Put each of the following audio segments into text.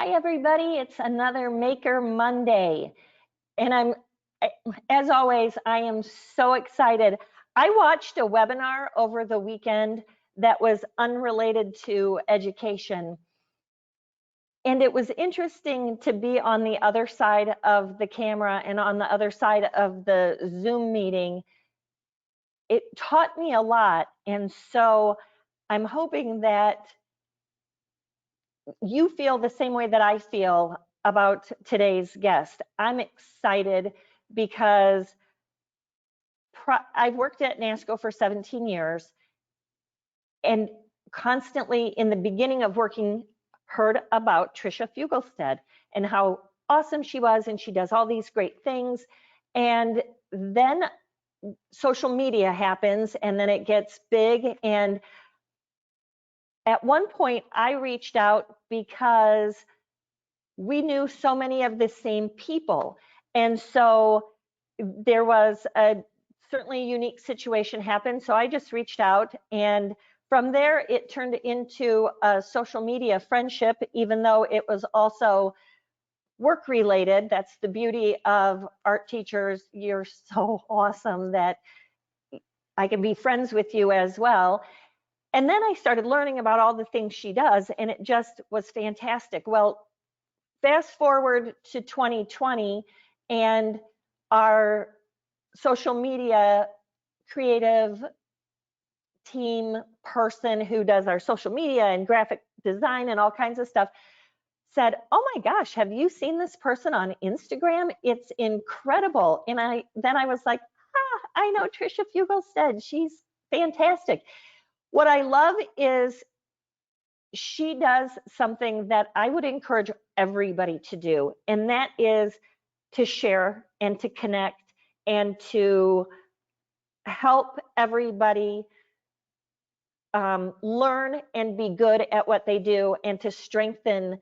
Hi everybody, it's another Maker Monday. And as always, I am so excited. I watched a webinar over the weekend that was unrelated to education. And it was interesting to be on the other side of the camera and on the other side of the Zoom meeting. It taught me a lot. And so I'm hoping that you feel the same way that I feel about today's guest. I'm excited because I've worked at Nasco for 17 years and constantly in the beginning of working heard about Tricia Fugelstad and how awesome she was, and she does all these great things. And then social media happens and then it gets big, and at one point I reached out because we knew so many of the same people. And so there was a certainly unique situation happened. So I just reached out, and from there it turned into a social media friendship, even though it was also work related. That's the beauty of art teachers. You're so awesome that I can be friends with you as well. And then I started learning about all the things she does, and it just was fantastic. Well, fast forward to 2020, and our social media creative team person who does our social media and graphic design and all kinds of stuff said, "Oh my gosh, have you seen this person on Instagram? It's incredible." And then I was like, I know Tricia Fugelstad. She's fantastic. What I love is she does something that I would encourage everybody to do, and that is to share and to connect and to help everybody learn and be good at what they do, and to strengthen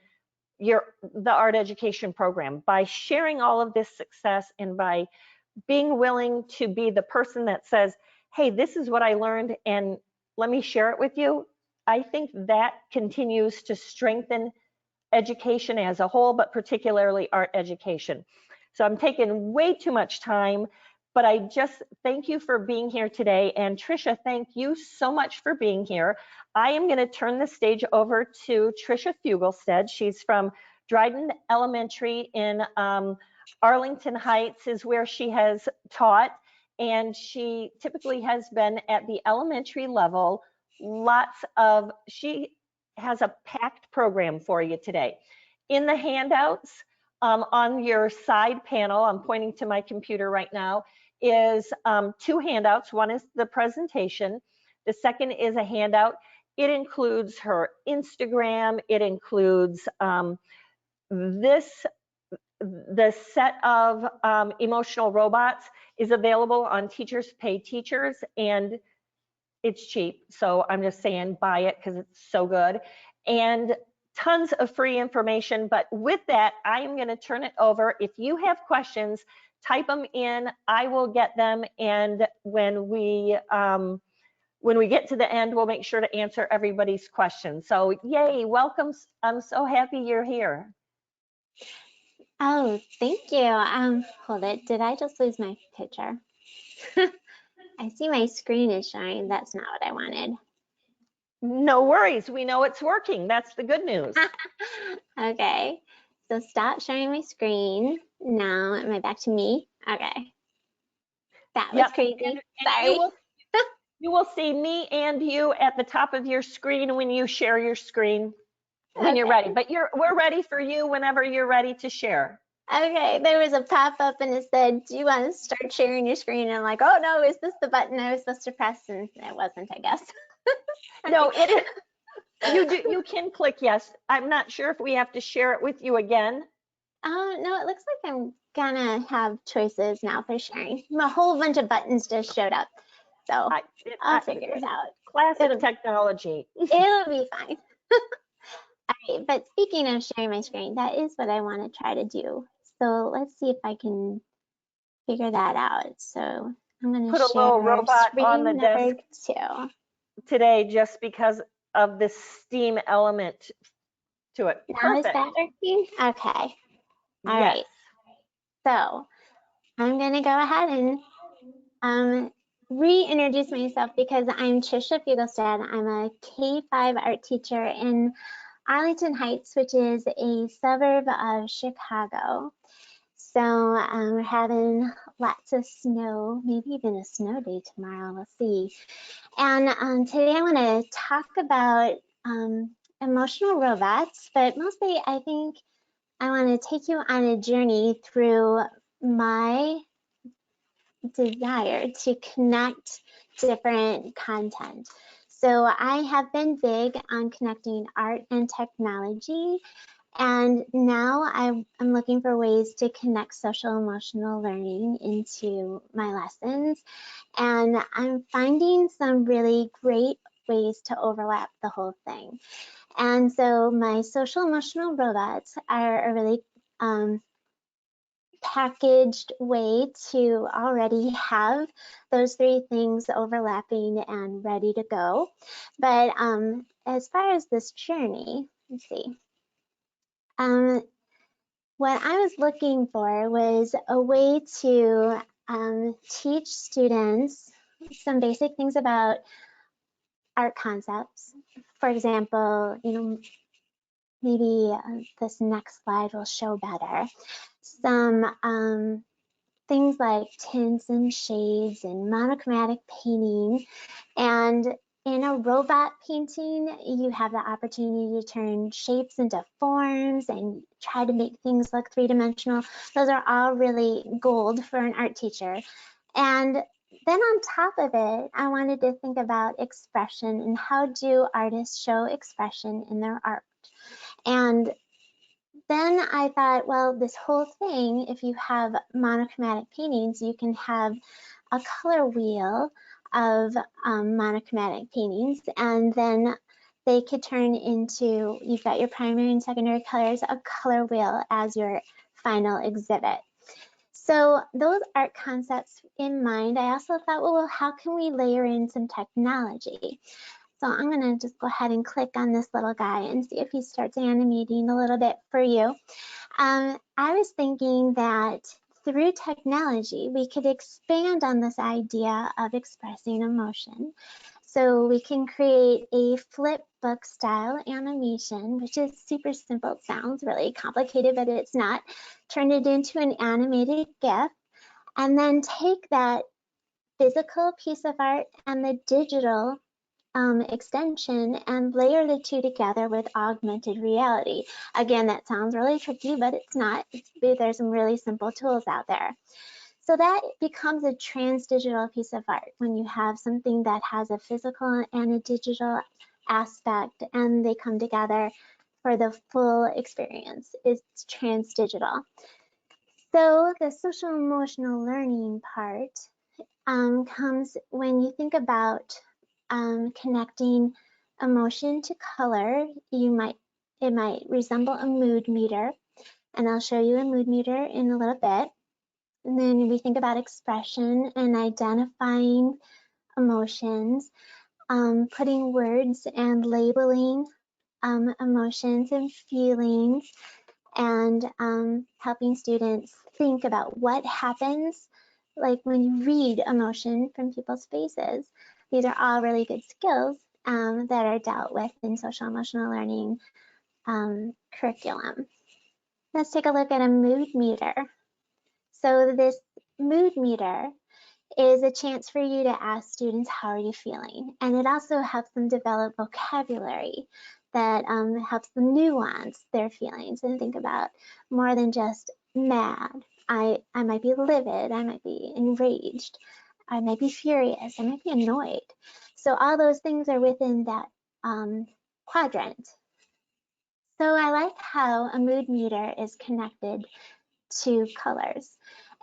the art education program by sharing all of this success and by being willing to be the person that says, "Hey, this is what I learned and let me share it with you." I think that continues to strengthen education as a whole, but particularly art education. So I'm taking way too much time, but I just thank you for being here today. And Tricia, thank you so much for being here. I am going to turn the stage over to Tricia Fugelstad. She's from Dryden Elementary in Arlington Heights is where she has taught, and she typically has been at the elementary level. She has a packed program for you today. In the handouts on your side panel, I'm pointing to my computer right now, is two handouts. One is the presentation. The second is a handout. It includes her Instagram. It includes the set of emotional robots is available on Teachers Pay Teachers, and it's cheap. So I'm just saying buy it because it's so good. And tons of free information. But with that, I am going to turn it over. If you have questions, type them in. I will get them. And when we get to the end, we'll make sure to answer everybody's questions. So yay, welcome. I'm so happy you're here. Oh, thank you. Hold it. Did I just lose my picture? I see my screen is showing. That's not what I wanted. No worries. We know it's working. That's the good news. Okay. So stop sharing my screen. Now, am I back to me? Okay. That was crazy. And sorry. You will see me and you at the top of your screen when you share your screen when you're ready. But we're ready for you whenever you're ready to share. Okay, there was a pop-up and it said, "Do you want to start sharing your screen?" And I'm like, "Oh no, is this the button I was supposed to press?" And it wasn't, I guess. No, it is. You can click yes. I'm not sure if we have to share it with you again. No, it looks like I'm gonna have choices now for sharing. A whole bunch of buttons just showed up. So I'll figure it out. Classic technology. It'll be fine. All right, but speaking of sharing my screen, that is what I want to try to do. So let's see if I can figure that out. So I'm going to put a little robot on the desk two. Today just because of the STEAM element to it. Now is Perfect. that working? Okay. All Yes. right. So I'm going to go ahead and reintroduce myself because I'm Tricia Fugelstad. I'm a K-5 art teacher in Arlington Heights, which is a suburb of Chicago. So we're having lots of snow, maybe even a snow day tomorrow, we'll see. And today I want to talk about emotional robots, but mostly I think I want to take you on a journey through my desire to connect different content. So I have been big on connecting art and technology, and now I'm looking for ways to connect social emotional learning into my lessons. And I'm finding some really great ways to overlap the whole thing. And so my social emotional robots are a really packaged way to already have those three things overlapping and ready to go. But as far as this journey, let's see. What I was looking for was a way to teach students some basic things about art concepts. For example, maybe this next slide will show better. Some things like tints and shades and monochromatic painting. And in a robot painting, you have the opportunity to turn shapes into forms and try to make things look three-dimensional. Those are all really gold for an art teacher. And then on top of it, I wanted to think about expression and how do artists show expression in their art. And then I thought, well, this whole thing, if you have monochromatic paintings, you can have a color wheel of monochromatic paintings, and then they could turn into, you've got your primary and secondary colors, a color wheel as your final exhibit. So those art concepts in mind, I also thought, well, how can we layer in some technology? So I'm going to just go ahead and click on this little guy and see if he starts animating a little bit for you. I was thinking that through technology, we could expand on this idea of expressing emotion. So we can create a flipbook style animation, which is super simple. It sounds really complicated, but it's not. Turn it into an animated GIF, and then take that physical piece of art and the digital extension and layer the two together with augmented reality. Again, that sounds really tricky, but it's not. There's some really simple tools out there. So that becomes a transdigital piece of art when you have something that has a physical and a digital aspect and they come together for the full experience. It's transdigital. So the social emotional learning part comes when you think about connecting emotion to color. It might resemble a mood meter, and I'll show you a mood meter in a little bit. And then we think about expression and identifying emotions, putting words and labeling emotions and feelings, and helping students think about what happens like when you read emotion from people's faces. These are all really good skills that are dealt with in social emotional learning curriculum. Let's take a look at a mood meter. So this mood meter is a chance for you to ask students, how are you feeling? And it also helps them develop vocabulary that helps them nuance their feelings and think about more than just mad. I might be livid, I might be enraged, I might be furious, I might be annoyed. So all those things are within that quadrant. So I like how a mood meter is connected to colors.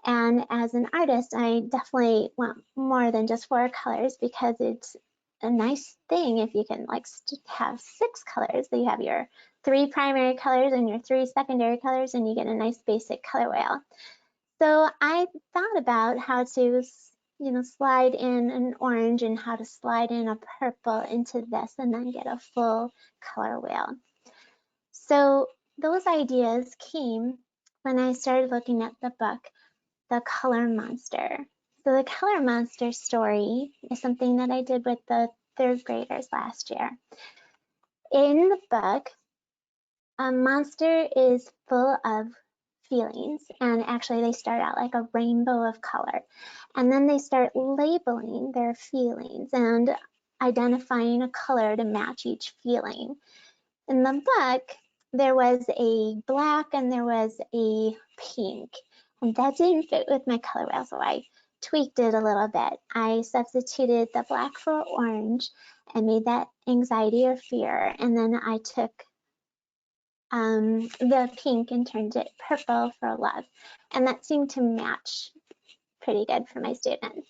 And as an artist, I definitely want more than just 4 colors because it's a nice thing if you can like have 6 colors. So you have your 3 primary colors and your 3 secondary colors, and you get a nice basic color wheel. So I thought about how to slide in an orange and how to slide in a purple into this and then get a full color wheel. So So those ideas came when I started looking at the book, The Color Monster. So the Color Monster story is something that I did with the third graders last year. In the book, a monster is full of feelings, and actually they start out like a rainbow of color, and then they start labeling their feelings and identifying a color to match each feeling. In the book, there was a black and there was a pink, and that didn't fit with my color wheel, so I tweaked it a little bit. I substituted the black for orange and made that anxiety or fear, and then I took the pink and turned it purple for love, and that seemed to match pretty good for my students.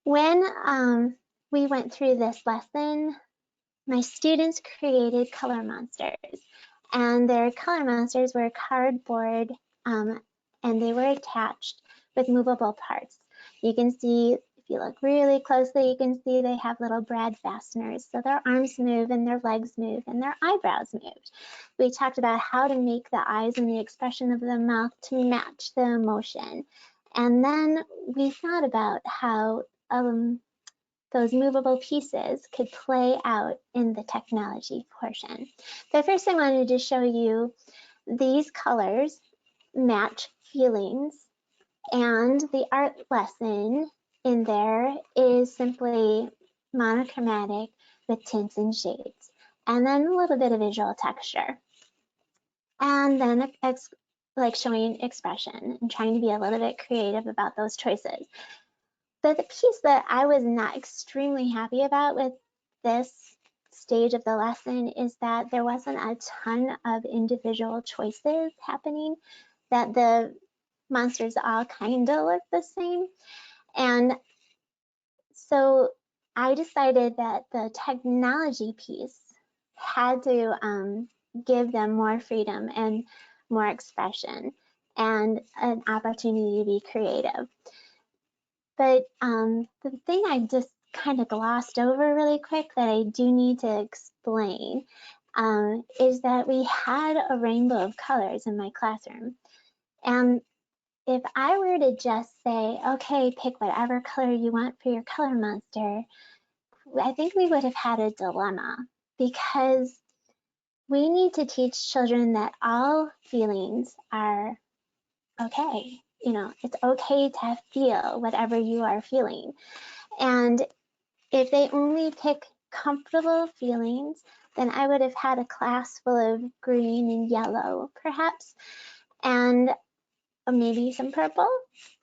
When we went through this lesson, my students created color monsters, and their color monsters were cardboard, and they were attached with movable parts. You can see, if you look really closely, you can see they have little brad fasteners, so their arms move and their legs move and their eyebrows move. We talked about how to make the eyes and the expression of the mouth to match the emotion. And then we thought about how those movable pieces could play out in the technology portion. But first I wanted to show you these colors match feelings, and the art lesson in there is simply monochromatic with tints and shades, and then a little bit of visual texture. And then it's like showing expression and trying to be a little bit creative about those choices. But the piece that I was not extremely happy about with this stage of the lesson is that there wasn't a ton of individual choices happening, that the monsters all kind of look the same. And so I decided that the technology piece had to give them more freedom and more expression and an opportunity to be creative. But the thing I just kind of glossed over really quick that I do need to explain is that we had a rainbow of colors in my classroom. And if I were to just say, okay, pick whatever color you want for your color monster, I think we would have had a dilemma, because we need to teach children that all feelings are okay. You know, it's okay to feel whatever you are feeling. And if they only pick comfortable feelings, then I would have had a class full of green and yellow, perhaps, and maybe some purple.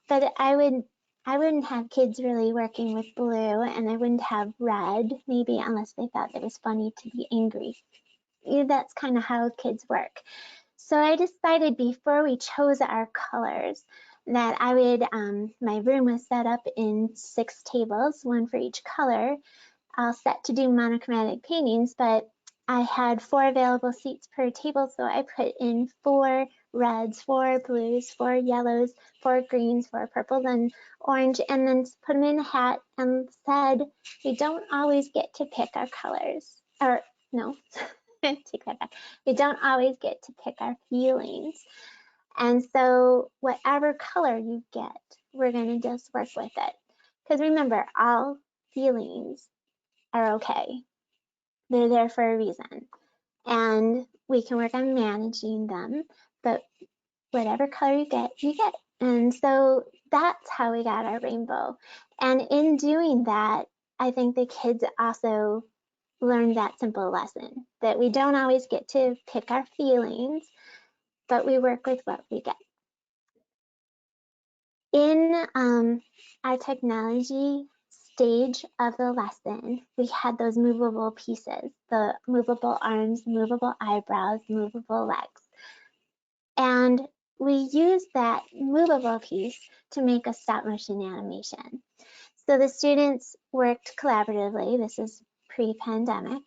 But I wouldn't have kids really working with blue, and I wouldn't have red, maybe, unless they thought it was funny to be angry. That's kind of how kids work. So I decided before we chose our colors that I would, my room was set up in 6 tables, one for each color, all set to do monochromatic paintings, but I had 4 available seats per table, so I put in 4 reds, 4 blues, 4 yellows, 4 greens, 4 purples, and orange, and then put them in a hat and said, we don't always get to pick our colors. Or no, take that back. We don't always get to pick our feelings. And so whatever color you get, we're going to just work with it. Because remember, all feelings are okay. They're there for a reason. And we can work on managing them, but whatever color you get, you get. And so that's how we got our rainbow. And in doing that, I think the kids also learned that simple lesson, that we don't always get to pick our feelings, but we work with what we get. In our technology stage of the lesson, we had those movable pieces, the movable arms, movable eyebrows, movable legs. And we used that movable piece to make a stop motion animation. So the students worked collaboratively. This is pre-pandemic.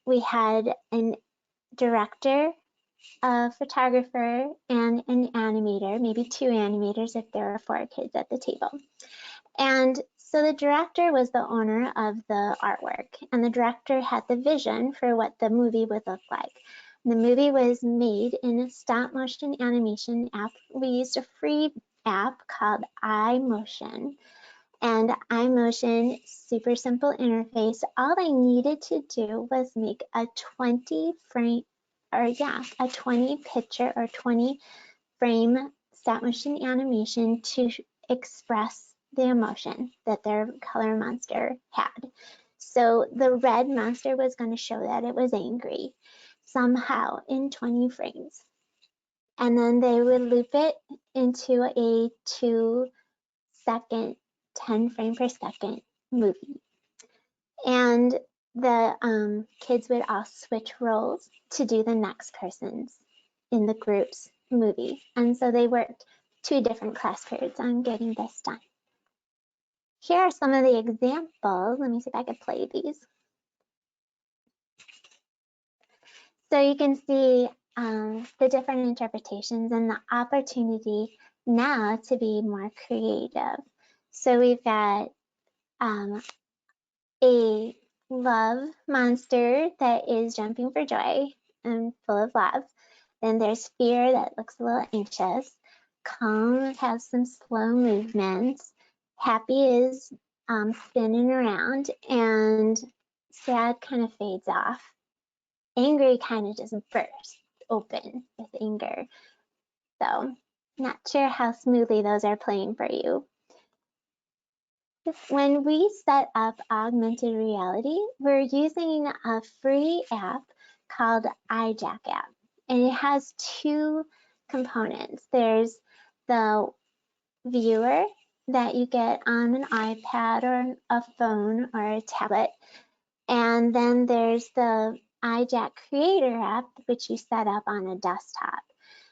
We had a director, a photographer, and an animator, maybe 2 animators if there were 4 kids at the table. And so the director was the owner of the artwork, and the director had the vision for what the movie would look like. The movie was made in a stop motion animation app. We used a free app called iMotion. And iMotion, super simple interface. All I needed to do was make a 20 picture or 20 frame stop motion animation to express the emotion that their color monster had. So the red monster was going to show that it was angry somehow in 20 frames. And then they would loop it into a 2-second, 10 frame per second movie. And the kids would all switch roles to do the next person's in the group's movie. And so they worked 2 different class periods on getting this done. Here are some of the examples. Let me see if I can play these. So you can see the different interpretations and the opportunity now to be more creative. So we've got a love monster that is jumping for joy and full of love. Then there's fear that looks a little anxious. Calm has some slow movements. Happy is spinning around, and sad kind of fades off. Angry kind of just bursts open with anger. So not sure how smoothly those are playing for you. When we set up augmented reality, we're using a free app called iJack app, and it has 2 components. There's the viewer that you get on an iPad or a phone or a tablet, and then there's the iJack Creator app, which you set up on a desktop.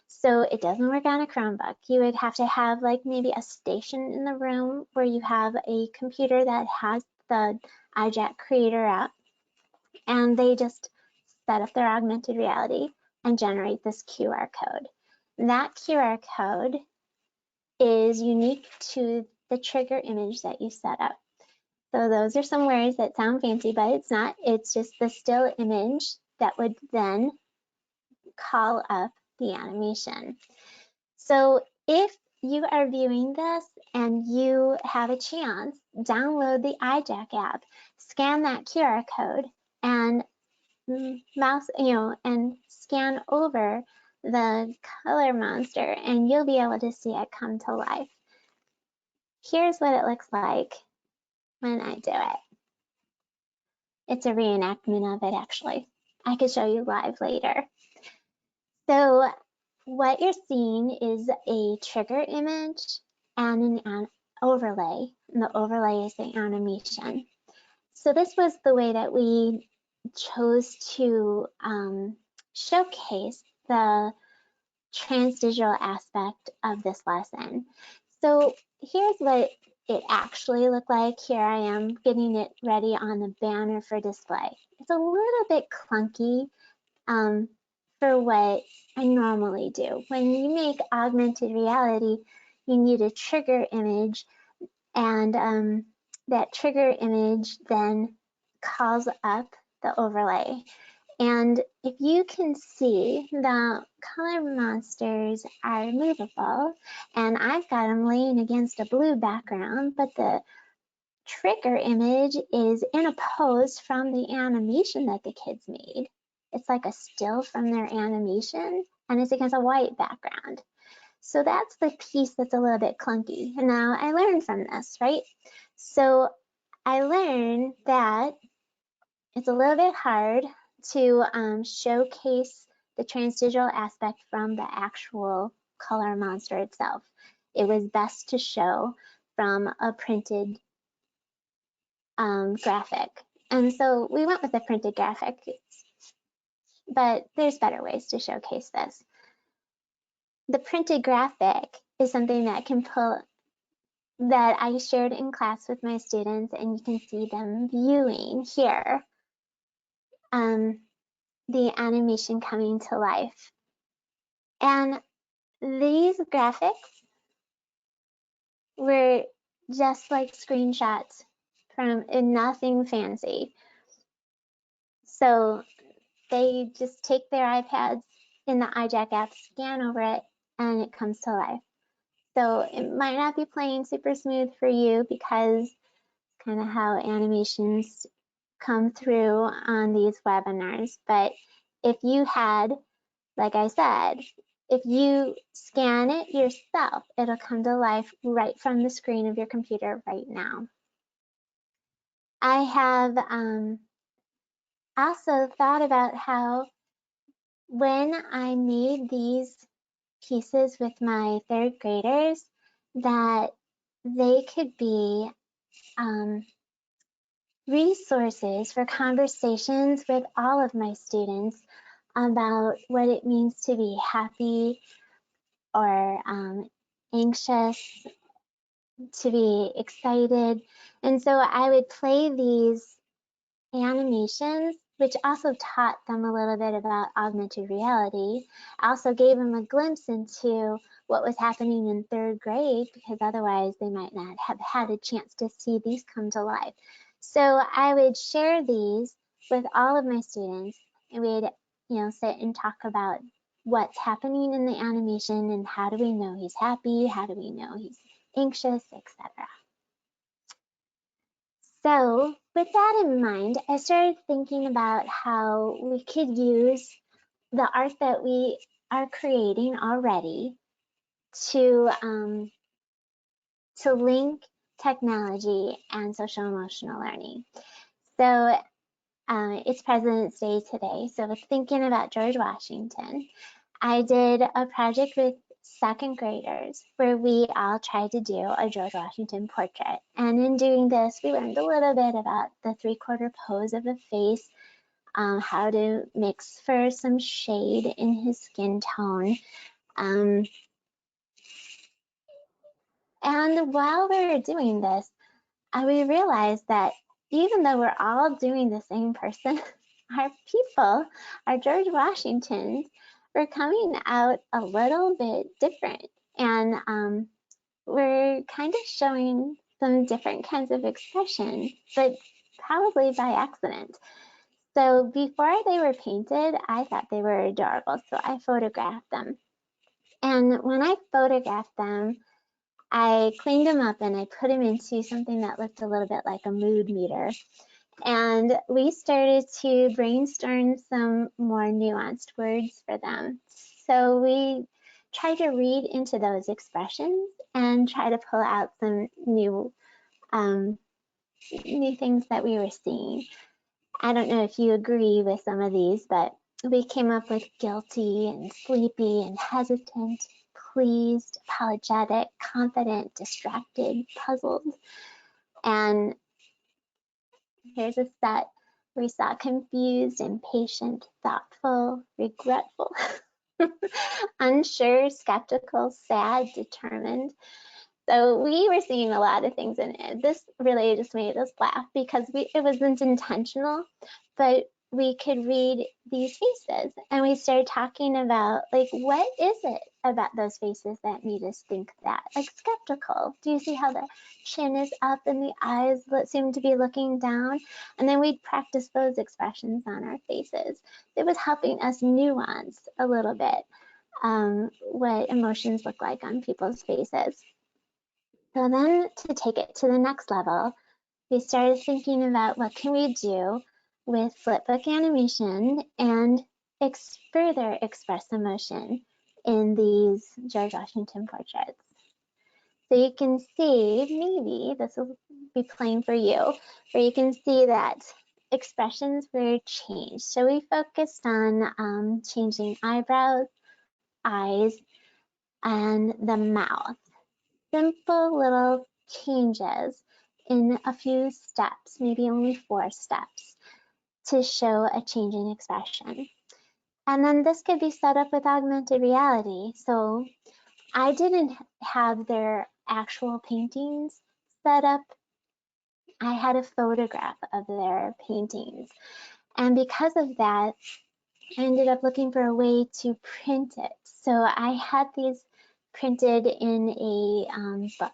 So it doesn't work on a Chromebook. You would have to have like maybe a station in the room where you have a computer that has the iJack Creator app, and they just set up their augmented reality and generate this QR code. That QR code is unique to the trigger image that you set up. So those are some words that sound fancy, but it's not. It's just the still image that would then call up the animation. So if you are viewing this and you have a chance, download the iJack app, scan that QR code, and mouse, and scan over the color monster, and you'll be able to see it come to life. Here's what it looks like when I do it. It's a reenactment of it, actually. I could show you live later. So what you're seeing is a trigger image and an overlay, and the overlay is the animation. So this was the way that we chose to showcase the transdigital aspect of this lesson. So here's what it actually looked like. Here I am getting it ready on the banner for display. It's a little bit clunky for what I normally do. When you make augmented reality, you need a trigger image, and that trigger image then calls up the overlay. And if you can see, the color monsters are movable, and I've got them laying against a blue background, but the trigger image is in a pose from the animation that the kids made. It's like a still from their animation, and it's against a white background. So that's the piece that's a little bit clunky. And now I learned from this, right? So I learned that it's a little bit hard to showcase the transdigital aspect from the actual color monster itself. It was best to show from a printed graphic. And so we went with a printed graphic, but there's better ways to showcase this. The printed graphic is something that I shared in class with my students, and you can see them viewing here the animation coming to life. And these graphics were just like screenshots from nothing fancy. So They just take their iPads in the iJack app, scan over it, and it comes to life. So it might not be playing super smooth for you because kind of how animations come through on these webinars. But if you had, like I said, if you scan it yourself, it'll come to life right from the screen of your computer right now. I have also thought about how when I made these pieces with my third graders, that they could be resources for conversations with all of my students about what it means to be happy or anxious, to be excited. And so I would play these animations, which also taught them a little bit about augmented reality. I also gave them a glimpse into what was happening in third grade, because otherwise they might not have had a chance to see these come to life. So I would share these with all of my students, and we'd, sit and talk about what's happening in the animation and how do we know he's happy, how do we know he's anxious, etc. So with that in mind, I started thinking about how we could use the art that we are creating already to link technology and social emotional learning. So it's President's Day today, so thinking about George Washington, I did a project with second graders where we all tried to do a George Washington portrait. And in doing this, we learned a little bit about the three-quarter pose of a face, how to mix for some shade in his skin tone. And while we were doing this, we realized that even though we're all doing the same person, our people, our George Washingtons, were coming out a little bit different. And we're kind of showing some different kinds of expression, but probably by accident. So before they were painted, I thought they were adorable, so I photographed them. And when I photographed them, I cleaned them up and I put them into something that looked a little bit like a mood meter. And we started to brainstorm some more nuanced words for them. So we tried to read into those expressions and try to pull out some new things that we were seeing. I don't know if you agree with some of these, but we came up with guilty and sleepy and hesitant, pleased, apologetic, confident, distracted, puzzled. And here's a set. We saw confused, impatient, thoughtful, regretful, unsure, skeptical, sad, determined. So we were seeing a lot of things in it. This really just made us laugh because it wasn't intentional, but we could read these faces and we started talking about, like, what is it about those faces that made us think that? Like skeptical. Do you see how the chin is up and the eyes seem to be looking down? And then we'd practice those expressions on our faces. It was helping us nuance a little bit what emotions look like on people's faces. So then to take it to the next level, we started thinking about what can we do with Flipbook Animation and further express emotion in these George Washington portraits. So you can see, maybe this will be playing for you, where you can see that expressions were changed. So we focused on changing eyebrows, eyes, and the mouth. Simple little changes in a few steps, maybe only 4 steps, to show a change in expression. And then this could be set up with augmented reality. So I didn't have their actual paintings set up. I had a photograph of their paintings. And because of that, I ended up looking for a way to print it. So I had these printed in a book,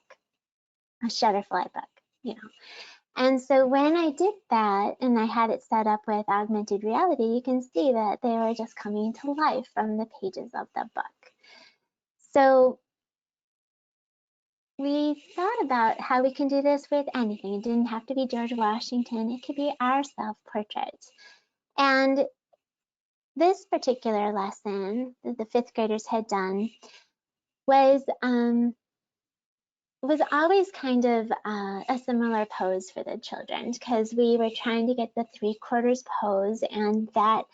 a Shutterfly book, And so when I did that and I had it set up with augmented reality, you can see that they were just coming to life from the pages of the book. So we thought about how we can do this with anything. It didn't have to be George Washington. It could be our self-portrait. And this particular lesson that the fifth graders had done was always kind of a similar pose for the children, because we were trying to get the 3/4 pose, and that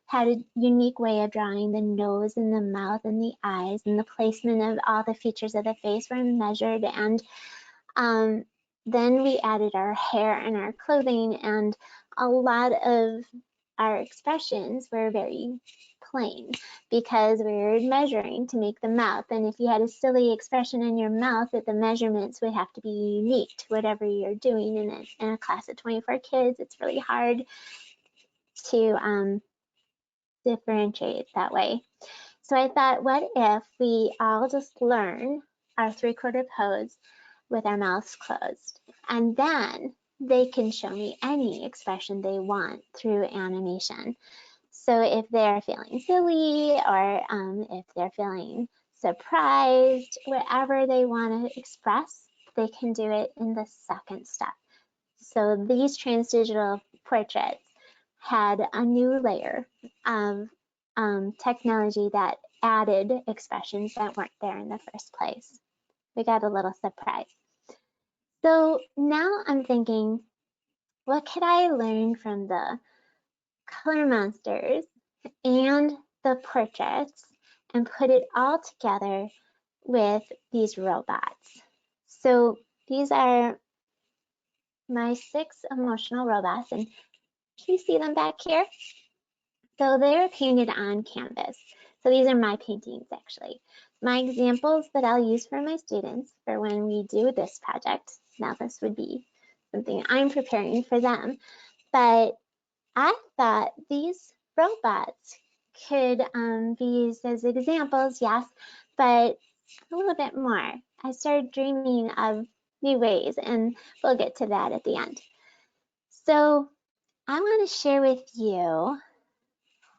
had a unique way of drawing the nose and the mouth and the eyes, and the placement of all the features of the face were measured. And then we added our hair and our clothing, and a lot of our expressions were very plain because we were measuring to make the mouth. And if you had a silly expression in your mouth, that the measurements would have to be unique to whatever you're doing in a class of 24 kids. It's really hard to differentiate that way. So I thought, what if we all just learn our 3/4 pose with our mouths closed, and then they can show me any expression they want through animation. So if they're feeling silly, or if they're feeling surprised, whatever they want to express, they can do it in the second step. So these transdigital portraits had a new layer of technology that added expressions that weren't there in the first place. We got a little surprise. So now I'm thinking, what could I learn from the color monsters and the portraits and put it all together with these robots? So these are my 6 emotional robots, and can you see them back here? So they're painted on canvas. So these are my paintings, actually. My examples that I'll use for my students for when we do this project. Now this would be something I'm preparing for them. But I thought these robots could be used as examples, yes, but a little bit more. I started dreaming of new ways, and we'll get to that at the end. So I want to share with you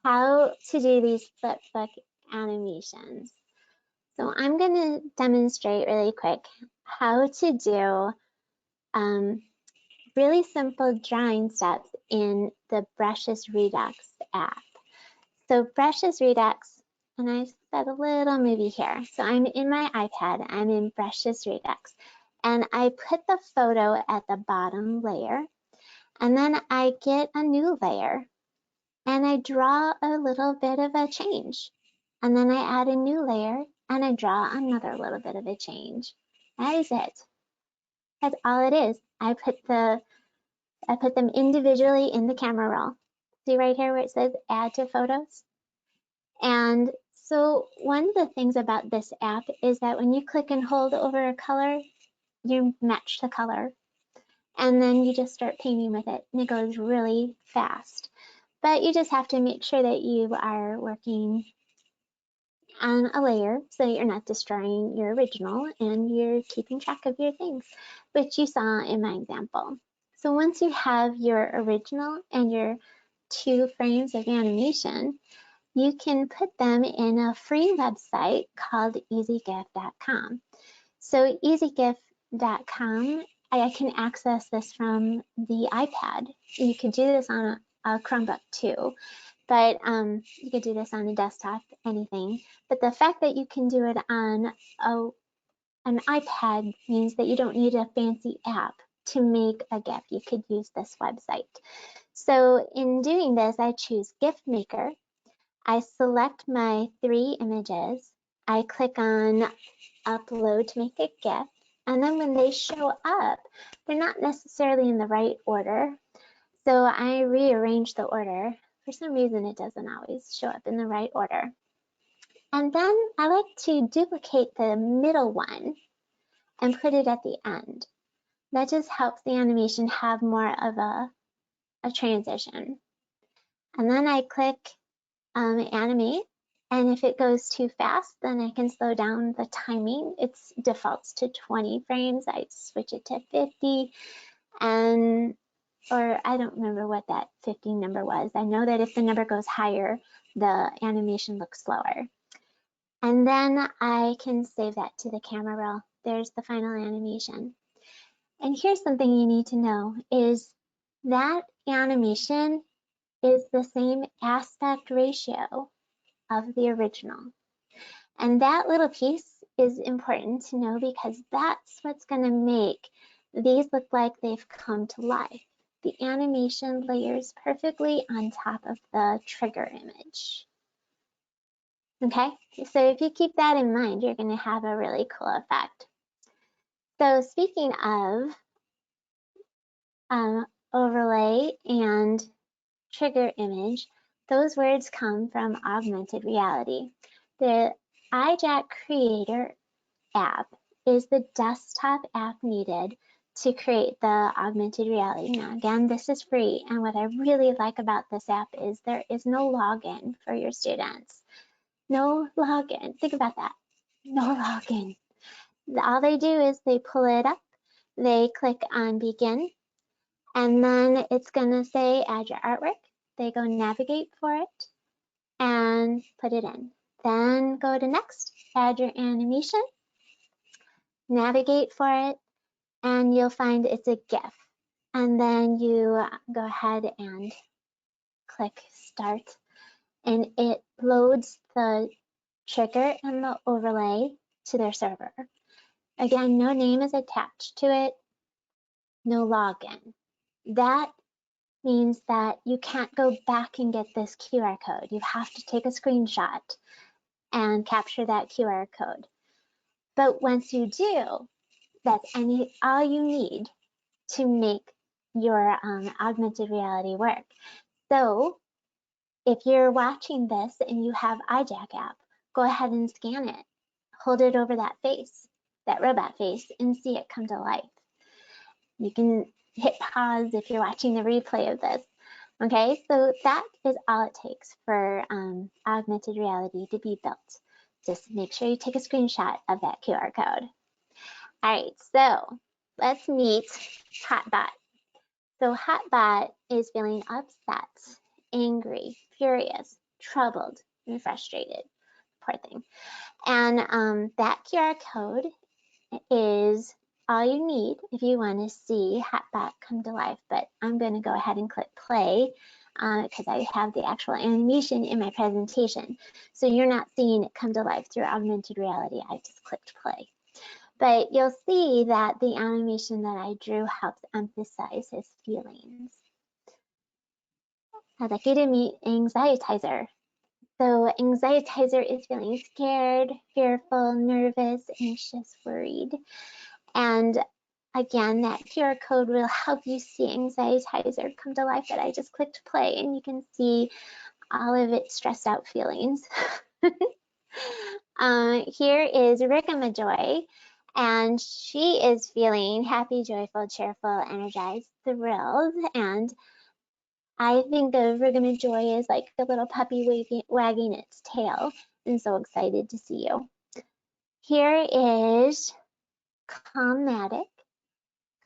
how to do these Flipbook animations. So I'm going to demonstrate really quick how to do really simple drawing steps in the Brushes Redux app. So Brushes Redux, and I said a little movie here. So I'm in my iPad, I'm in Brushes Redux, and I put the photo at the bottom layer, and then I get a new layer, and I draw a little bit of a change. And then I add a new layer, and I draw another little bit of a change. That is it. That's all it is. I put them individually in the camera roll. See right here where it says add to photos? And so one of the things about this app is that when you click and hold over a color, you match the color. And then you just start painting with it, and it goes really fast. But you just have to make sure that you are working on a layer so you're not destroying your original and you're keeping track of your things, which you saw in my example. So once you have your original and your 2 frames of animation, you can put them in a free website called easygif.com. So easygif.com, I can access this from the iPad. You could do this on a Chromebook too, but you could do this on a desktop, anything. But the fact that you can do it on an iPad means that you don't need a fancy app to make a GIF. You could use this website. So in doing this, I choose GIF Maker. I select my 3 images. I click on upload to make a GIF. And then when they show up, they're not necessarily in the right order. So I rearrange the order. For some reason, it doesn't always show up in the right order. And then I like to duplicate the middle one and put it at the end. That just helps the animation have more of a transition. And then I click animate. And if it goes too fast, then I can slow down the timing. It defaults to 20 frames. I switch it to 50. And, or I don't remember what that 15 number was. I know that if the number goes higher, the animation looks slower. And then I can save that to the camera roll. There's the final animation. And here's something you need to know is that animation is the same aspect ratio of the original. And that little piece is important to know because that's what's going to make these look like they've come to life. The animation layers perfectly on top of the trigger image. Okay, so if you keep that in mind, you're going to have a really cool effect. So speaking of overlay and trigger image, those words come from augmented reality. The iJack Creator app is the desktop app needed to create the augmented reality. Now, again, this is free, and what I really like about this app is there is no login for your students. No login. Think about that. No login. All they do is they pull it up, they click on begin, and then it's going to say add your artwork. They go navigate for it and put it in. Then go to next, add your animation, navigate for it, and you'll find it's a GIF. And then you go ahead and click start, and it loads the trigger and the overlay to their server. Again, no name is attached to it, no login. That means that you can't go back and get this QR code. You have to take a screenshot and capture that QR code. But once you do, that's all you need to make your augmented reality work. So if you're watching this and you have iJack app, go ahead and scan it. Hold it over that face, that robot face, and see it come to life. You can hit pause if you're watching the replay of this. Okay, so that is all it takes for augmented reality to be built. Just make sure you take a screenshot of that QR code. All right, so let's meet Hotbot. So Hotbot is feeling upset, angry, furious, troubled, and frustrated. Poor thing. And that QR code is all you need if you want to see Hotbot come to life. But I'm going to go ahead and click play because I have the actual animation in my presentation. So you're not seeing it come to life through augmented reality. I just clicked play. But you'll see that the animation that I drew helps emphasize his feelings. I'd like you to meet Anxietizer. So Anxietizer is feeling scared, fearful, nervous, anxious, worried. And again, that QR code will help you see Anxietizer come to life, but I just clicked play and you can see all of its stressed out feelings. Here is Rickamajoy, and she is feeling happy, joyful, cheerful, energized, thrilled, and I think of Rickamajoy as like a little puppy wagging its tail, and so excited to see you. Here is Calmatic.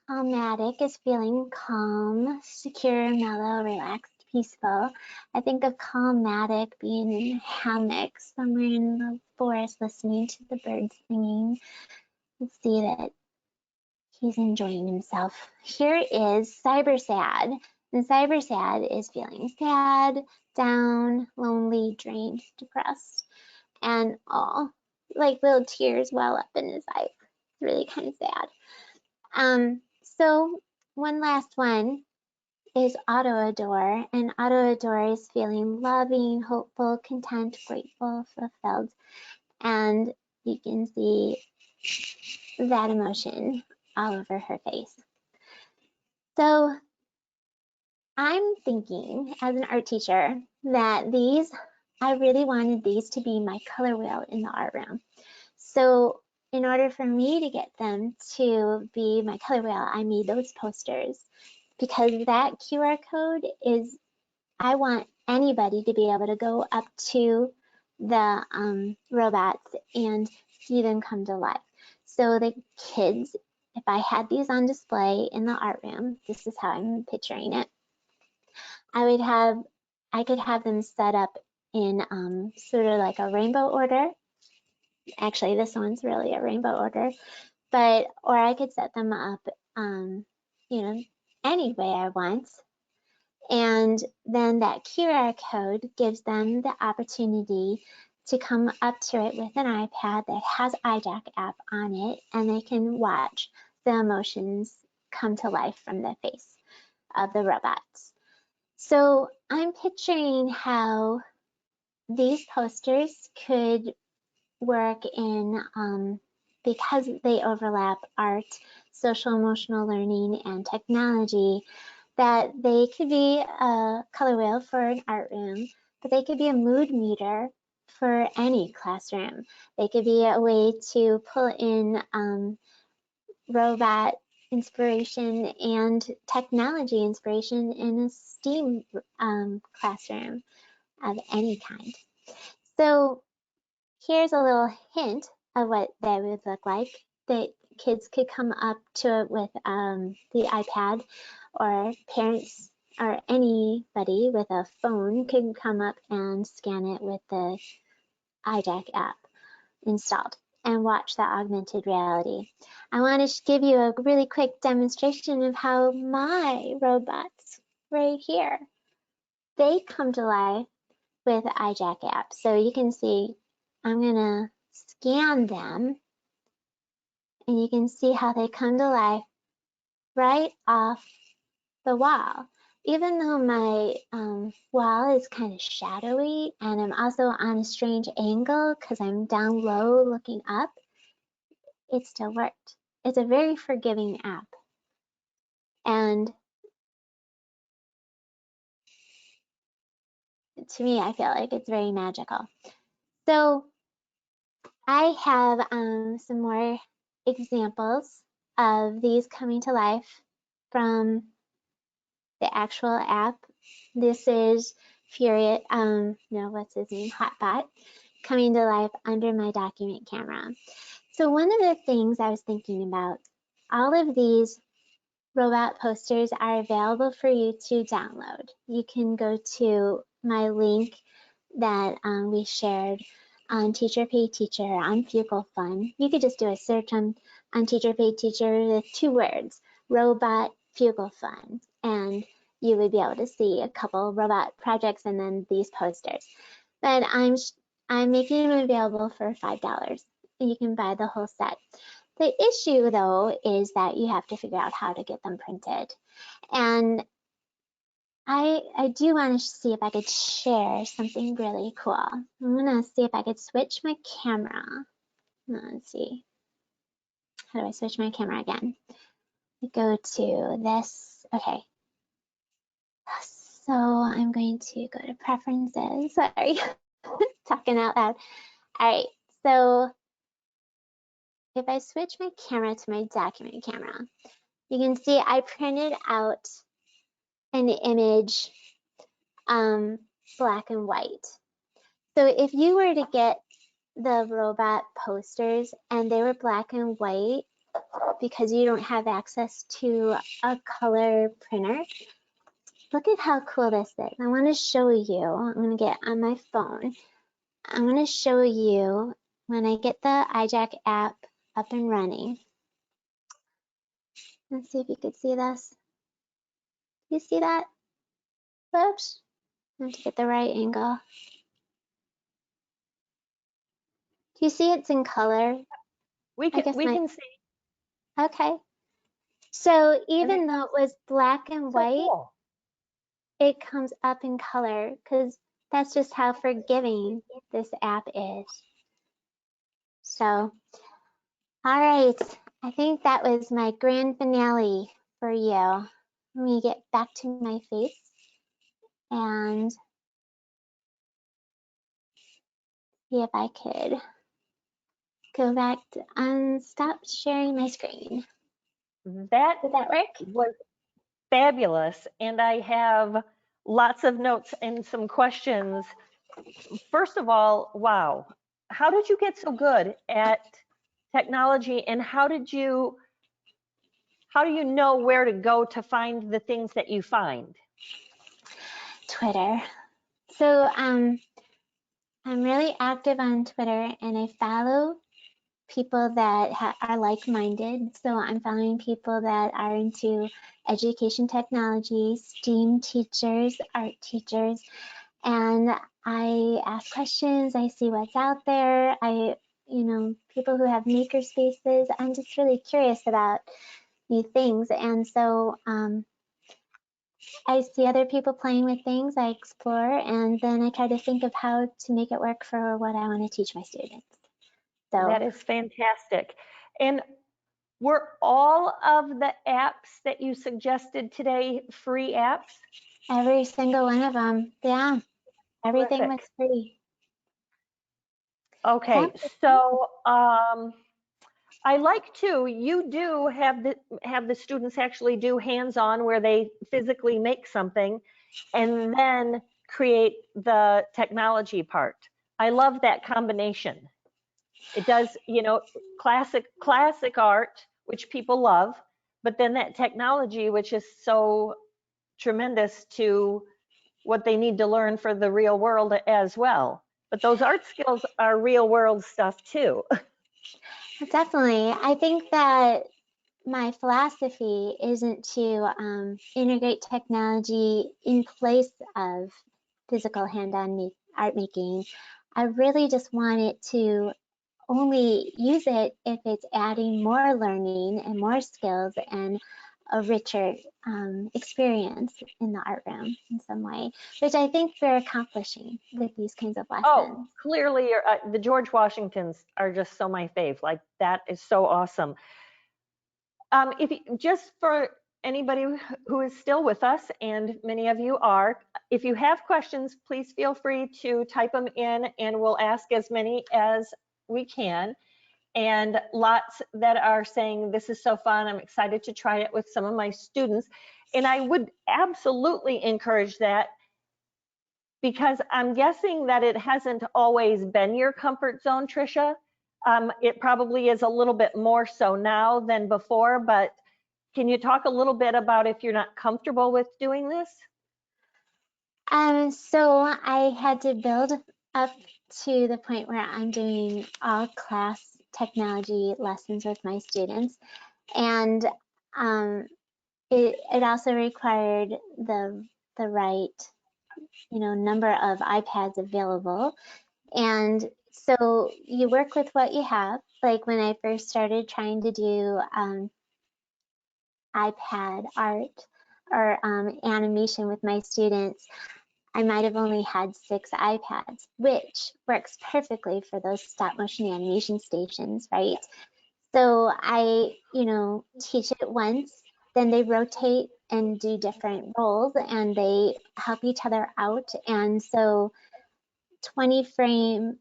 Calmatic is feeling calm, secure, mellow, relaxed, peaceful. I think of Calmatic being in a hammock somewhere in the forest listening to the birds singing. You see that he's enjoying himself. Here is Cybersad. And Cybersad is feeling sad, down, lonely, drained, depressed, and all like little tears well up in his eyes. It's really kind of sad. So one last one is Auto-Adore, and Auto-Adore is feeling loving, hopeful, content, grateful, fulfilled, and you can see that emotion all over her face. So I'm thinking as an art teacher that I really wanted these to be my color wheel in the art room. So in order for me to get them to be my color wheel, I made those posters because that QR code is, I want anybody to be able to go up to the robots and see them come to life. So the kids, if I had these on display in the art room, this is how I'm picturing it. I could have them set up in sort of like a rainbow order. Actually, this one's really a rainbow order, or I could set them up, you know, any way I want. And then that QR code gives them the opportunity to come up to it with an iPad that has iJack app on it, and they can watch the emotions come to life from the face of the robots. So I'm picturing how these posters could work in, because they overlap art, social emotional learning, and technology, that they could be a color wheel for an art room, but they could be a mood meter for any classroom. They could be a way to pull in robot inspiration and technology inspiration in a STEAM classroom of any kind. So here's a little hint of what that would look like. That kids could come up to it with the iPad, or parents or anybody with a phone can come up and scan it with the iJack app installed and watch the augmented reality. I want to give you a really quick demonstration of how my robots right here, they come to life with the iJack app. So you can see I'm gonna scan them, and you can see how they come to life right off the wall. Even though my wall is kind of shadowy and I'm also on a strange angle because I'm down low looking up, it still worked. It's a very forgiving app. And to me, I feel like it's very magical. So I have some more examples of these coming to life from the actual app. This is Furious, no, what's his name? Hotbot, coming to life under my document camera. So one of the things I was thinking about, all of these robot posters are available for you to download. You can go to my link that we shared on Teacher Pay Teacher on Fugel Fun. You could just do a search on Teacher Pay Teacher with 2 words, robot Fugel Fun, and you would be able to see a couple robot projects and then these posters. But I'm making them available for $5. You can buy the whole set. The issue though is that you have to figure out how to get them printed. And I do want to see if I could share something really cool. I'm gonna see if I could switch my camera. Let's see. How do I switch my camera again? I go to this. Okay. So I'm going to go to preferences. Sorry, talking out loud. All right. So if I switch my camera to my document camera, you can see I printed out an image, black and white. So if you were to get the robot posters and they were black and white because you don't have access to a color printer, look at how cool this is. I want to show you. I'm going to get on my phone. I'm going to show you when I get the iJack app up and running. Let's see if you could see this. You see that? Oops. I have to get the right angle. Do you see it's in color? We can see. Okay. So even though it was black and white, cool. It comes up in color because that's just how forgiving this app is. So, all right. I think that was my grand finale for you. Let me get back to my face and see if I could go back and stop sharing my screen. That Did that work? was fabulous. And I have lots of notes and some questions. First of all, wow. How did you get so good at technology, and how did you how do you know where to go to find the things that you find? Twitter. So I'm really active on Twitter, and I follow people that are like-minded. So I'm following people that are into education technology, STEAM teachers, art teachers, and I ask questions. I see what's out there. People who have maker spaces. I'm just really curious about new things, and so I see other people playing with things. I explore, and then I try to think of how to make it work for what I want to teach my students. So That is fantastic. And were all of the apps that you suggested today free apps? every single one of them, yeah, everything was Terrific. free. Okay, so I like to, you do have the students actually do hands-on where they physically make something and then create the technology part. I love that combination. It does, classic art, which people love, but then that technology, which is so tremendous to what they need to learn for the real world as well. But those art skills are real world stuff too. Definitely. I think that my philosophy isn't to integrate technology in place of physical hand-on art making. I really just want it to only use it if it's adding more learning and more skills and a richer experience in the art room in some way, which I think we're accomplishing with these kinds of Oh, lessons. clearly the George Washingtons are just so my fave. Like that is so awesome. If just for anybody who is still with us, and many of you are, if you have questions, please feel free to type them in and we'll ask as many as we can. And lots that are saying, this is so fun, I'm excited to try it with some of my students. And I would absolutely encourage that, because I'm guessing that it hasn't always been your comfort zone, Tricia. It probably is a little bit more so now than before, but can you talk a little bit about if you're not comfortable with doing this? So I had to build up to the point where I'm doing all class technology lessons with my students. And it also required the right, number of iPads available. And so you work with what you have. Like when I first started trying to do iPad art or animation with my students, I might have only had 6 iPads, which works perfectly for those stop motion animation stations, right? So I, teach it once, then they rotate and do different roles and they help each other out. And so 20 frame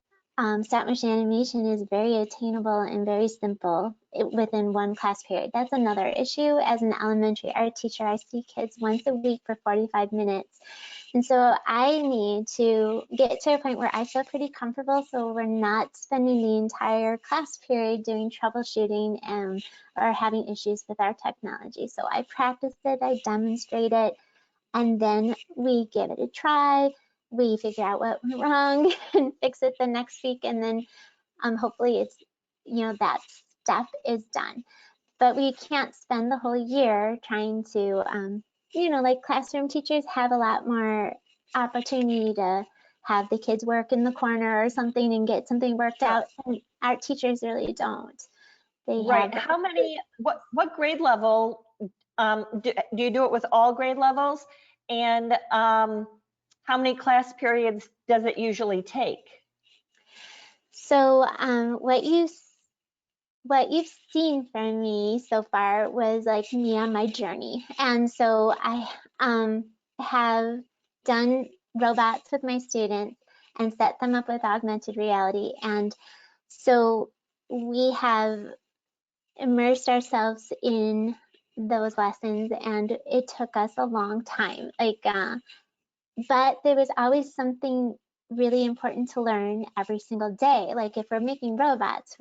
stop motion animation is very attainable and very simple within one class period. That's another issue. As an elementary art teacher, I see kids once a week for 45 minutes. And so I need to get to a point where I feel pretty comfortable so we're not spending the entire class period doing troubleshooting or having issues with our technology. So I practice it, I demonstrate it, and then we give it a try. We figure out what went wrong and fix it the next week. And then hopefully it's, that step is done. But we can't spend the whole year trying to, like classroom teachers have a lot more opportunity to have the kids work in the corner or something and get something worked out. And art teachers really don't. They Right. have How many, what grade level, do you do it with all grade levels? And how many class periods does it usually take? so what you've seen from me so far was like me on my journey. And so I have done robots with my students and set them up with augmented reality. And so we have immersed ourselves in those lessons and it took us a long time. But there was always something really important to learn every single day. Like if we're making robots,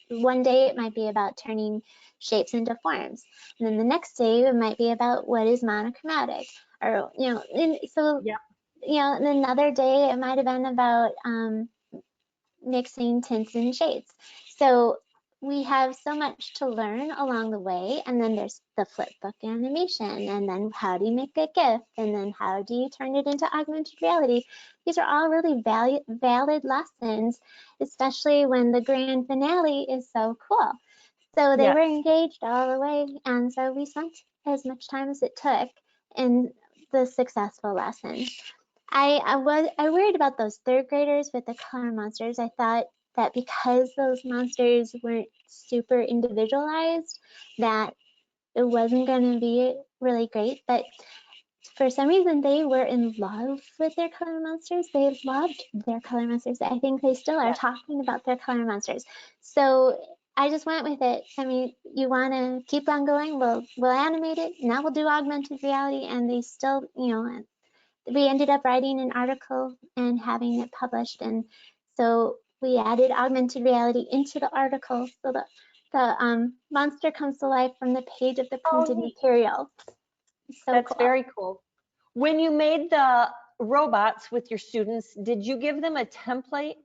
one day it might be about turning shapes into forms, and then the next day it might be about what is monochromatic, or and so Yeah. and another day it might have been about mixing tints and shades. So we have so much to learn along the way. And then there's the Flipbook animation, and then how do you make a GIF, and then how do you turn it into augmented reality? These are all really valid lessons, especially when the grand finale is so cool. So they Yes. were engaged all the way, and so we spent as much time as it took in the successful lesson. I worried about those third graders with the color monsters. I thought that because those monsters weren't super individualized, that it wasn't going to be really great. But for some reason, they were in love with their color monsters. They loved their color monsters. I think they still are talking about their color monsters. So I just went with it. I mean, you want to keep on going? We'll animate it. Now we'll do augmented reality, and they still, we ended up writing an article and having it published. And so we added augmented reality into the article so that the monster comes to life from the page of the printed material. So That's cool. very cool. When you made the robots with your students, did you give them a template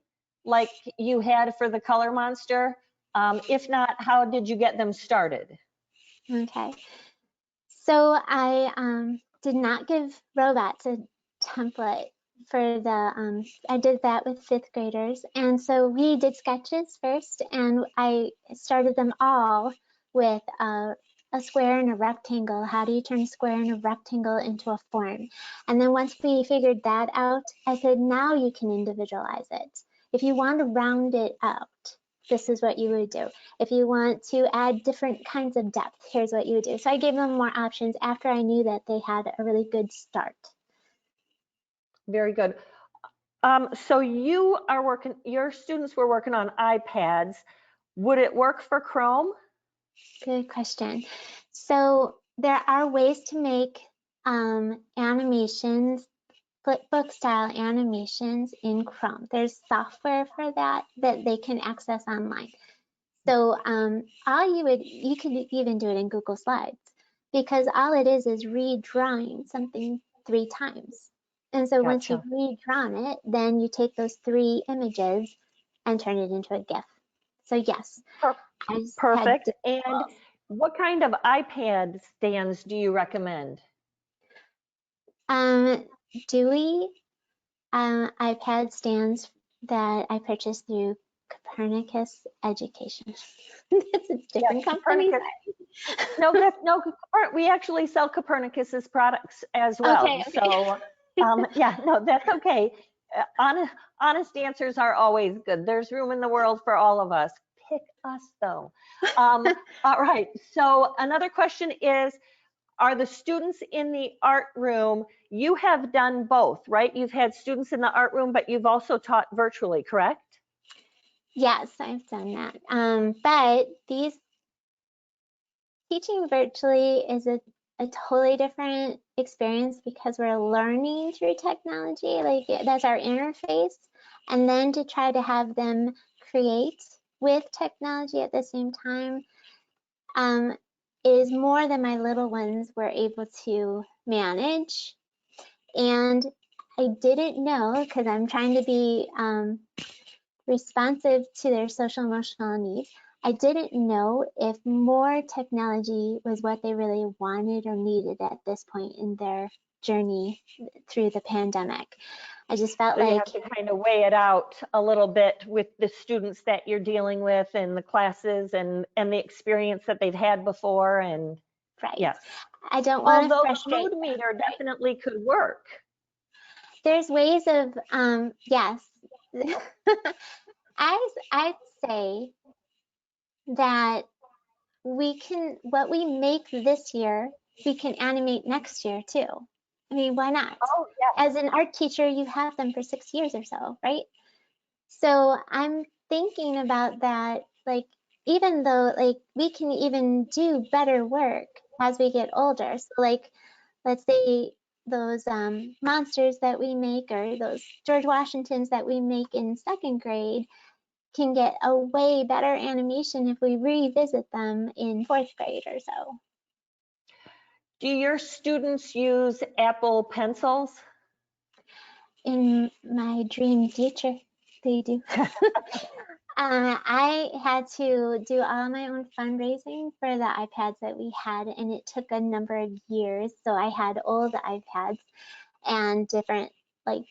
like you had for the color monster? If not, how did you get them started? Okay. So I did not give robots a template for the, I did that with fifth graders. And so we did sketches first, and I started them all with a square and a rectangle. How do you turn a square and a rectangle into a form? And then once we figured that out, I said, now you can individualize it. If you want to round it out, this is what you would do. If you want to add different kinds of depth, here's what you would do. So I gave them more options after I knew that they had a really good start. Very good. So you are working, your students were working on iPads. Would it work for Chrome? Good question. So there are ways to make animations, flipbook style animations in Chrome. There's software for that they can access online. So you could even do it in Google Slides, because all it is redrawing something 3 times. And so once you've redrawn it, then you take those 3 images and turn it into a GIF. So yes. Perfect. And what kind of iPad stands do you recommend? Dewey iPad stands that I purchased through Copernicus Education. It's a different company. No, we actually sell Copernicus's products as well. Okay. So, yeah, no, that's okay. Honest answers are always good. There's room in the world for all of us. Pick us though. All right. So another question is, are the students in the art room, you have done both, right? You've had students in the art room, but you've also taught virtually, correct? Yes, I've done that. But teaching virtually is a totally different experience, because we're learning through technology. Like, that's our interface. And then to try to have them create with technology at the same time is more than my little ones were able to manage. And I didn't know, because I'm trying to be responsive to their social emotional needs. I didn't know if more technology was what they really wanted or needed at this point in their journey through the pandemic. I just felt so like you have to kind of weigh it out a little bit with the students that you're dealing with and the classes and the experience that they've had before. And right. Yes. I don't want to Although frustrate the mood meter definitely could work. There's ways of yes. I'd say that what we make this year, we can animate next year too. I mean, why not? Oh, yeah. As an art teacher, you have them for 6 years or so, right? So I'm thinking about that, like, even though like we can even do better work as we get older. So like, let's say those monsters that we make, or those George Washingtons that we make in 2nd grade, can get a way better animation if we revisit them in 4th grade or so. Do your students use Apple pencils? In my dream future, they do. I had to do all my own fundraising for the iPads that we had, and it took a number of years. So I had old iPads and different like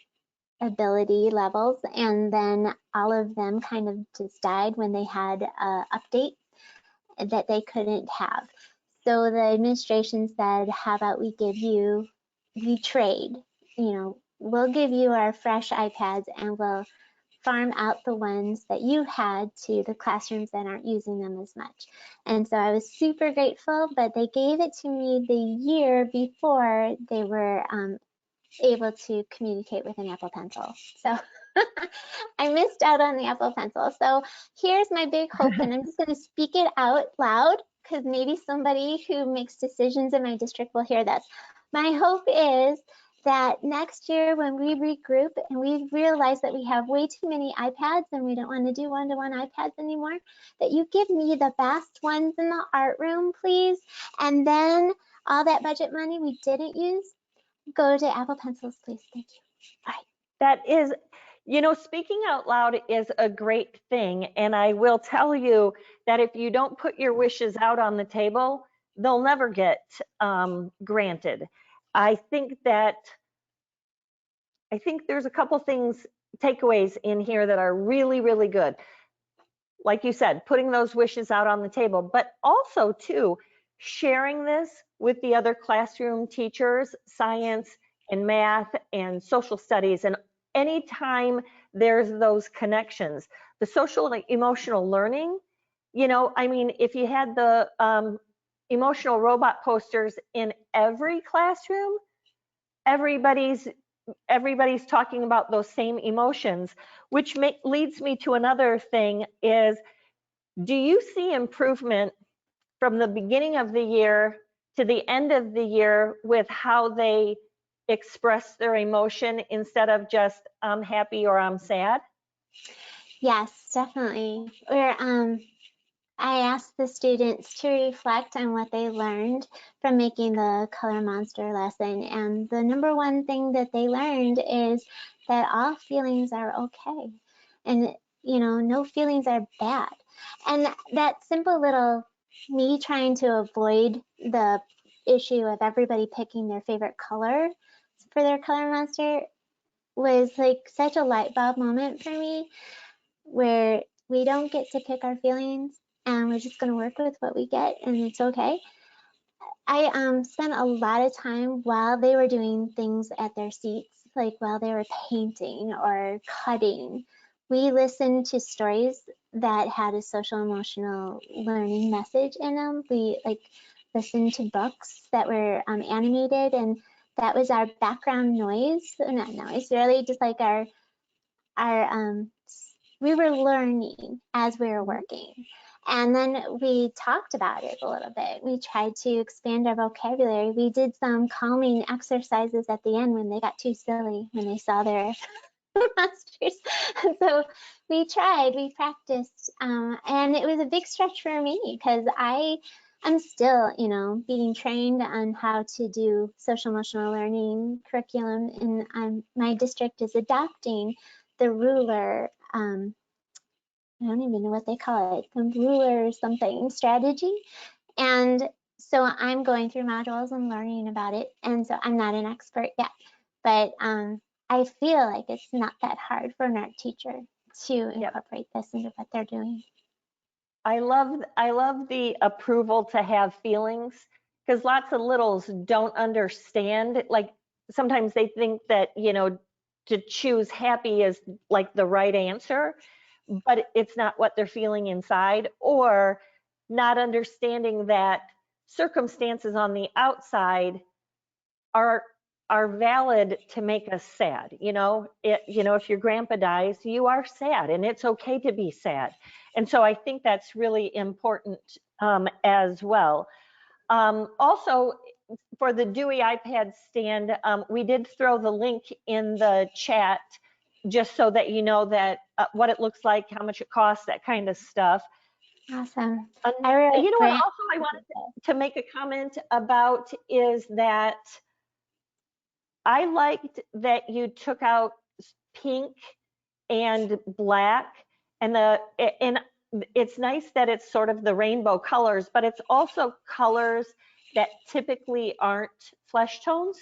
ability levels, and then all of them kind of just died when they had an update that they couldn't have. So the administration said, how about we trade, we'll give you our fresh iPads and we'll farm out the ones that you had to the classrooms that aren't using them as much. And so I was super grateful, but they gave it to me the year before they were able to communicate with an Apple Pencil. So I missed out on the Apple Pencil. So here's my big hope, and I'm just going to speak it out loud because maybe somebody who makes decisions in my district will hear this. My hope is that next year when we regroup and we realize that we have way too many iPads and we don't want to do one-to-one iPads anymore, that you give me the best ones in the art room, please. And then all that budget money we didn't use, go to Apple Pencils, please. Thank you. Bye. That is, speaking out loud is a great thing. And I will tell you that if you don't put your wishes out on the table, they'll never get granted. I think there's a couple things, takeaways in here that are really, really good. Like you said, putting those wishes out on the table, but also too, sharing this with the other classroom teachers, science and math and social studies, and anytime there's those connections. The social and emotional learning, if you had the emotional robot posters in every classroom, everybody's talking about those same emotions, which leads me to another thing is, do you see improvement from the beginning of the year to the end of the year with how they express their emotion instead of just I'm happy or I'm sad? Yes, definitely. I asked the students to reflect on what they learned from making the color monster lesson. And the number one thing that they learned is that all feelings are okay. And, no feelings are bad. And that simple little me trying to avoid the issue of everybody picking their favorite color for their color monster was like such a light bulb moment for me, where we don't get to pick our feelings and we're just going to work with what we get, and it's okay. I spent a lot of time while they were doing things at their seats, like while they were painting or cutting. We listened to stories that had a social emotional learning message in them. We listened to books that were animated, and that was our background noise. Not noise, really, just like our we were learning as we were working. And then we talked about it a little bit. We tried to expand our vocabulary. We did some calming exercises at the end when they got too silly, when they saw their monsters. So we practiced, and it was a big stretch for me because I'm still, being trained on how to do social emotional learning curriculum, and my district is adopting the ruler, I don't even know what they call it, the ruler something strategy. And so I'm going through modules and learning about it. And so I'm not an expert yet, but I feel like it's not that hard for an art teacher to incorporate this into what they're doing. I love the approval to have feelings, because lots of littles don't understand. Like sometimes they think that, to choose happy is like the right answer, but it's not what they're feeling inside, or not understanding that circumstances on the outside are valid to make us sad. If your grandpa dies, you are sad, and it's okay to be sad. And so I think that's really important as well. Also, for the Dewey iPad stand, we did throw the link in the chat just so that you know that what it looks like, how much it costs, that kind of stuff. Awesome. You know what also I wanted to make a comment about is that I liked that you took out pink and black, and it's nice that it's sort of the rainbow colors, but it's also colors that typically aren't flesh tones,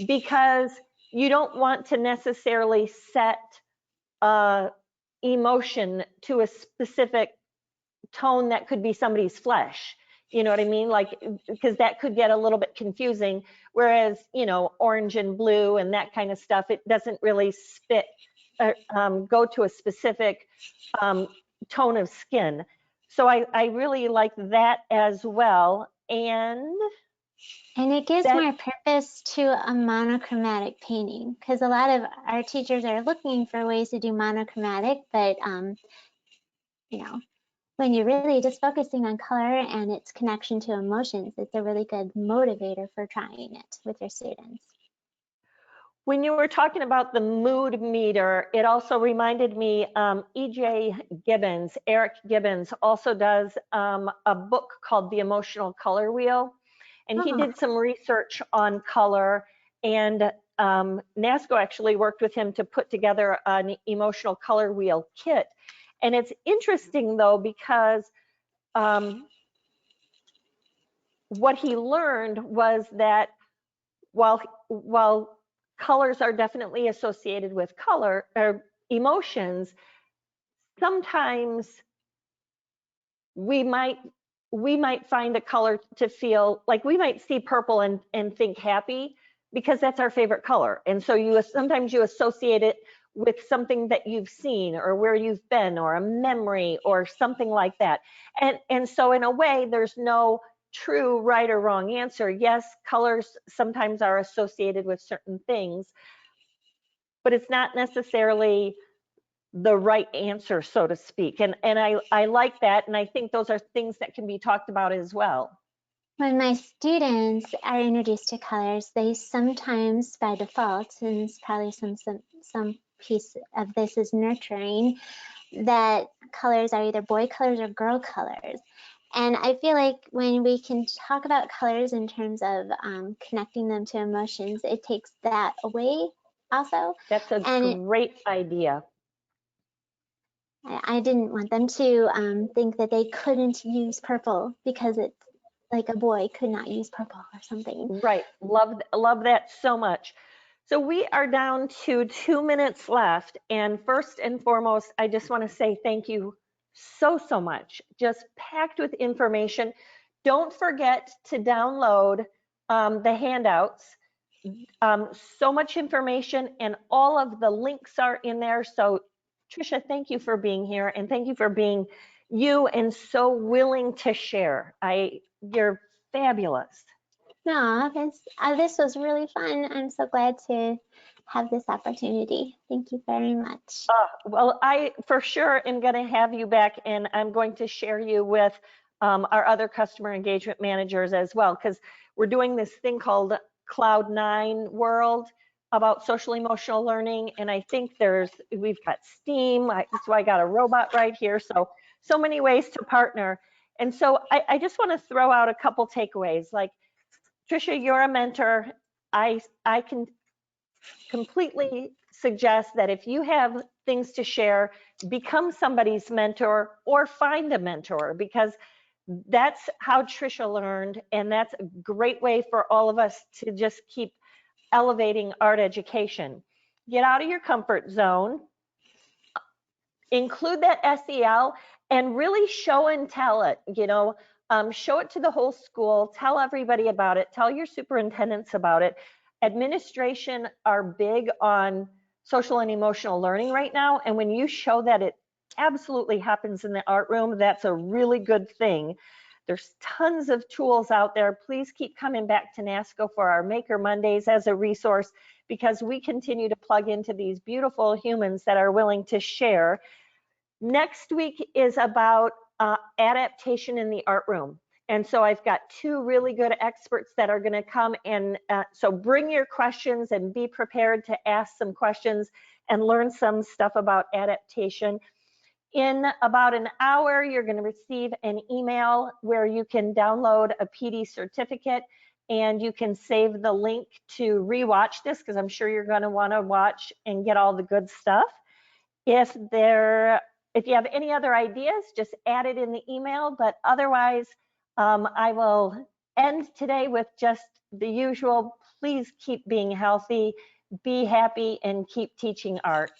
because you don't want to necessarily set emotion to a specific tone that could be somebody's flesh. You know what I mean? Like, because that could get a little bit confusing. Whereas, you know, orange and blue and that kind of stuff, it doesn't really go to a specific tone of skin. So I really like that as well. And it gives more purpose to a monochromatic painting, because a lot of our teachers are looking for ways to do monochromatic, but you know, when you're really just focusing on color and its connection to emotions, it's a really good motivator for trying it with your students. When you were talking about the mood meter, it also reminded me, Eric Gibbons also does a book called The Emotional Color Wheel. And he did some research on color, and Nasco actually worked with him to put together an emotional color wheel kit. And it's interesting though, because what he learned was that while colors are definitely associated with color or emotions, sometimes we might find a color to feel like, we might see purple and think happy because that's our favorite color. And so sometimes you associate it with something that you've seen or where you've been or a memory or something like that. And so in a way, there's no true right or wrong answer. Yes, colors sometimes are associated with certain things, but it's not necessarily the right answer, so to speak. And I like that. And I think those are things that can be talked about as well. When my students are introduced to colors, they sometimes, by default, and it's probably some piece of this is nurturing, that colors are either boy colors or girl colors. And I feel like when we can talk about colors in terms of connecting them to emotions, it takes that away also. That's a great idea. I didn't want them to think that they couldn't use purple because it's like a boy could not use purple or something. Right. Love that so much. So we are down to 2 minutes left. And first and foremost, I just want to say thank you so much. Just packed with information. Don't forget to download the handouts. So much information, and all of the links are in there. So Tricia, thank you for being here, and thank you for being you and so willing to share. You're fabulous. No, this was really fun. I'm so glad to have this opportunity. Thank you very much. Well, I for sure am going to have you back, and I'm going to share you with our other customer engagement managers as well, because we're doing this thing called Cloud9 World about social emotional learning. And I think we've got STEAM, so I got a robot right here. So many ways to partner. And so I just want to throw out a couple takeaways. Like, Tricia, you're a mentor. I can completely suggest that if you have things to share, become somebody's mentor or find a mentor, because that's how Tricia learned. And that's a great way for all of us to just keep elevating art education. Get out of your comfort zone, include that SEL, and really show and tell it. Show it to the whole school, tell everybody about it, tell your superintendents about it. Administration are big on social and emotional learning right now, and when you show that it absolutely happens in the art room, that's a really good thing. There's tons of tools out there. Please keep coming back to Nasco for our Maker Mondays as a resource, because we continue to plug into these beautiful humans that are willing to share. Next week is about adaptation in the art room. And so I've got two really good experts that are going to come, and so bring your questions and be prepared to ask some questions and learn some stuff about adaptation. In about an hour, you're going to receive an email where you can download a PD certificate, and you can save the link to rewatch this, because I'm sure you're going to want to watch and get all the good stuff. If you have any other ideas, just add it in the email, but otherwise, I will end today with just the usual. Please keep being healthy, be happy, and keep teaching art.